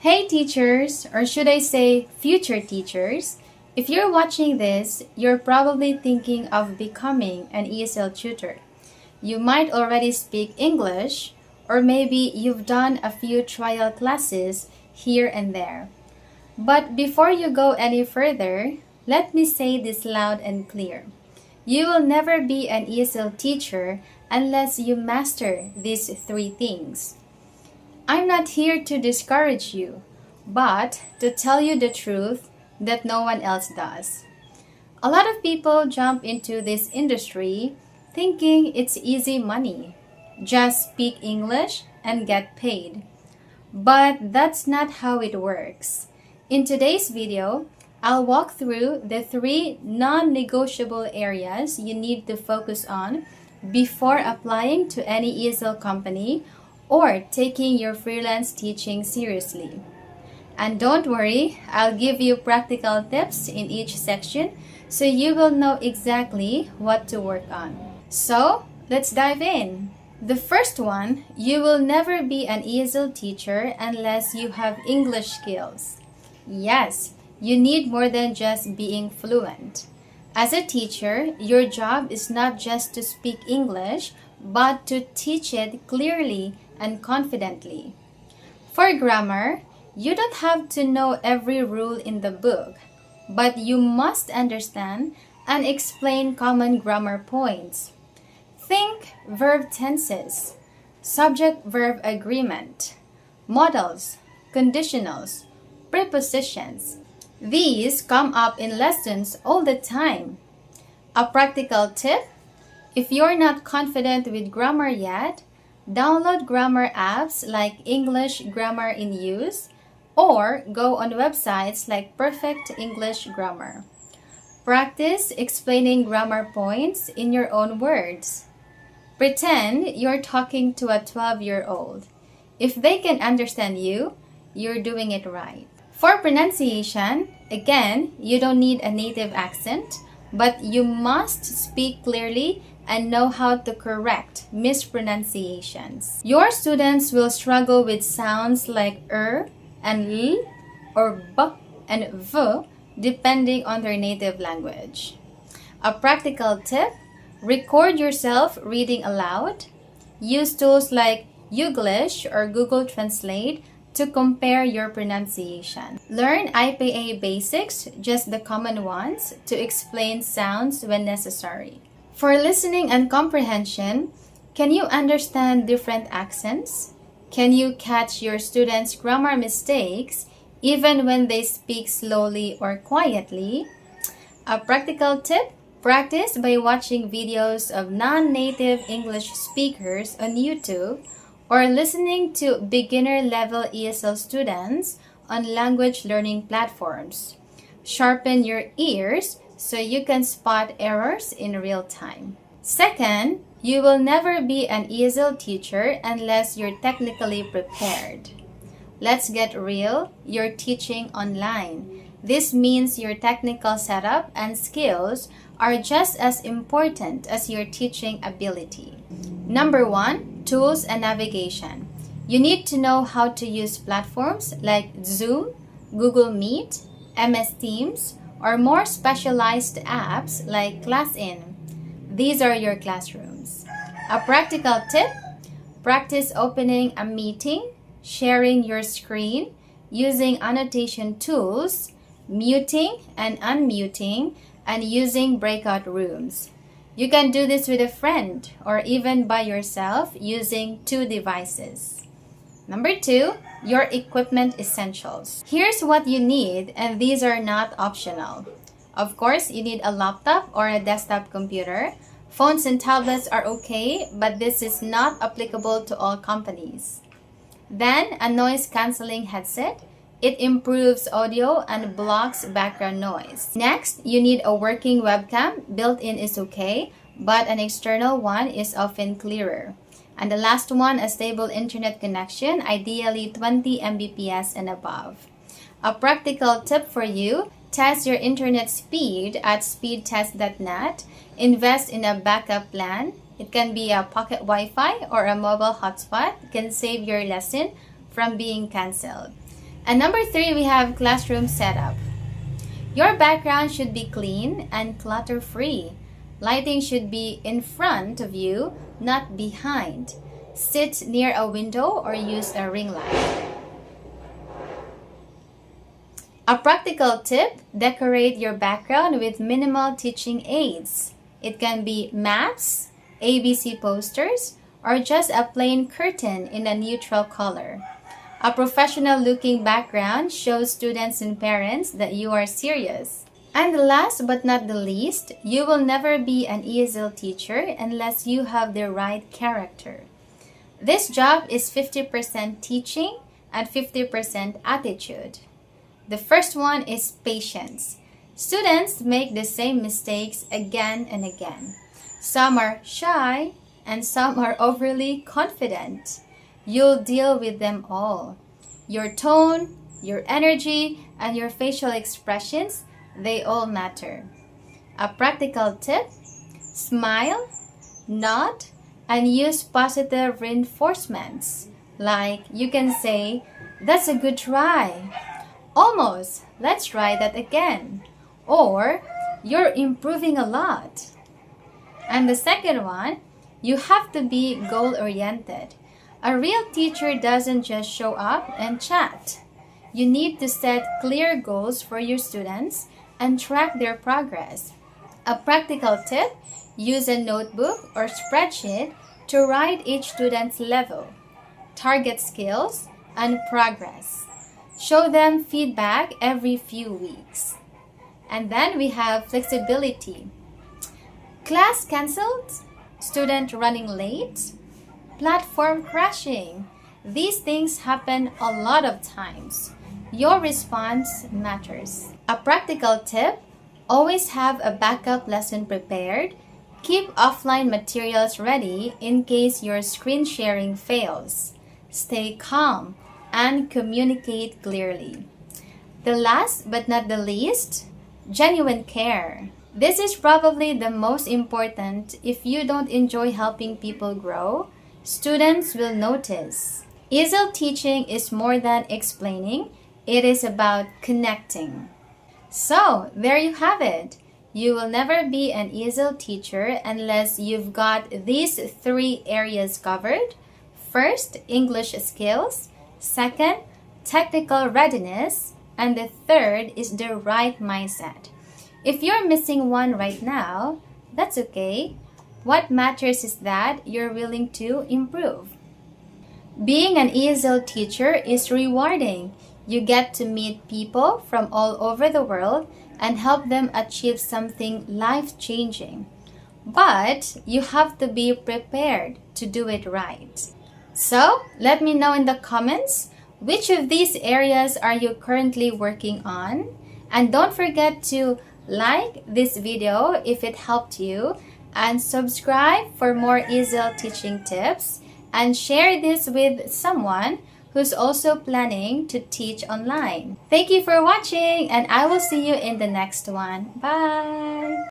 Hey teachers, or should I say future teachers, if you're watching this, you're probably thinking of becoming an ESL tutor. You might already speak English, or maybe you've done a few trial classes here and there. But before you go any further, let me say this loud and clear. You will never be an ESL teacher unless you master these three things. I'm not here to discourage you, but to tell you the truth that no one else does. A lot of people jump into this industry thinking it's easy money. Just speak English and get paid. But that's not how it works. In today's video, I'll walk through the three non-negotiable areas you need to focus on before applying to any ESL company or taking your freelance teaching seriously. And don't worry, I'll give you practical tips in each section so you will know exactly what to work on. So, let's dive in. The first one, you will never be an ESL teacher unless you have English skills. Yes, you need more than just being fluent. As a teacher, your job is not just to speak English, but to teach it clearly and confidently. For grammar, you don't have to know every rule in the book, but you must understand and explain common grammar points. Think verb tenses, subject-verb agreement, modals, conditionals, prepositions. These come up in lessons all the time. A practical tip: if you're not confident with grammar yet, download grammar apps like English Grammar in Use or go on websites like Perfect English Grammar. Practice explaining grammar points in your own words. Pretend you're talking to a 12-year-old. If they can understand you, you're doing it right. For pronunciation, again, you don't need a native accent, but you must speak clearly and know how to correct mispronunciations. Your students will struggle with sounds like and l or b and v depending on their native language. A practical tip: record yourself reading aloud. Use tools like Youglish or Google Translate to compare your pronunciation. Learn IPA basics, just the common ones, to explain sounds when necessary. For listening and comprehension, can you understand different accents? Can you catch your students' grammar mistakes even when they speak slowly or quietly? A practical tip: practice by watching videos of non-native English speakers on YouTube or listening to beginner-level ESL students on language learning platforms. Sharpen your ears so you can spot errors in real time. Second, you will never be an ESL teacher unless you're technically prepared. Let's get real, you're teaching online. This means your technical setup and skills are just as important as your teaching ability. Number one, tools and navigation. You need to know how to use platforms like Zoom, Google Meet, MS Teams, or more specialized apps like ClassIn. These are your classrooms. A practical tip: practice opening a meeting, sharing your screen, using annotation tools, muting and unmuting, and using breakout rooms. You can do this with a friend or even by yourself using 2 devices. Number 2, your equipment essentials. Here's what you need, and these are not optional. Of course, you need a laptop or a desktop computer. Phones and tablets are okay, but this is not applicable to all companies. Then, a noise-canceling headset. It improves audio and blocks background noise. Next, you need a working webcam. Built-in is okay, but an external one is often clearer. And the last one, a stable internet connection, ideally 20 Mbps and above. A practical tip for you: test your internet speed at speedtest.net. Invest in a backup plan. It can be a pocket Wi-Fi or a mobile hotspot. It can save your lesson from being cancelled. And number 3, we have classroom setup. Your background should be clean and clutter-free. Lighting should be in front of you, not behind. Sit near a window or use a ring light. A practical tip, decorate your background with minimal teaching aids. It can be maps, ABC posters, or just a plain curtain in a neutral color. A professional-looking background shows students and parents that you are serious. And last but not the least, you will never be an ESL teacher unless you have the right character. This job is 50% teaching and 50% attitude. The first one is patience. Students make the same mistakes again and again. Some are shy and some are overly confident. You'll deal with them all. Your tone, your energy, and your facial expressions, they all matter. A practical tip, smile, nod, and use positive reinforcements. Like you can say, "That's a good try." "Almost, let's try that again." Or, "You're improving a lot." And the second one, you have to be goal-oriented. A real teacher doesn't just show up and chat. You need to set clear goals for your students and track their progress. A practical tip, use a notebook or spreadsheet to write each student's level, target skills, and progress. Show them feedback every few weeks. And then we have flexibility. Class cancelled, student running late, platform crashing. These things happen a lot of times. Your response matters. A practical tip, always have a backup lesson prepared. Keep offline materials ready in case your screen sharing fails. Stay calm and communicate clearly. The last but not the least, genuine care. This is probably the most important. If you don't enjoy helping people grow, students will notice. ESL teaching is more than explaining. It is about connecting. So, there you have it. You will never be an ESL teacher unless you've got these 3 areas covered. First, English skills. Second, technical readiness. And the third is the right mindset. If you're missing one right now, that's okay. What matters is that you're willing to improve. Being an ESL teacher is rewarding. You get to meet people from all over the world and help them achieve something life-changing. But you have to be prepared to do it right. So, let me know in the comments, which of these areas are you currently working on? And don't forget to like this video if it helped you, and subscribe for more ESL teaching tips, and share this with someone who's also planning to teach online. Thank you for watching, and I will see you in the next one. Bye!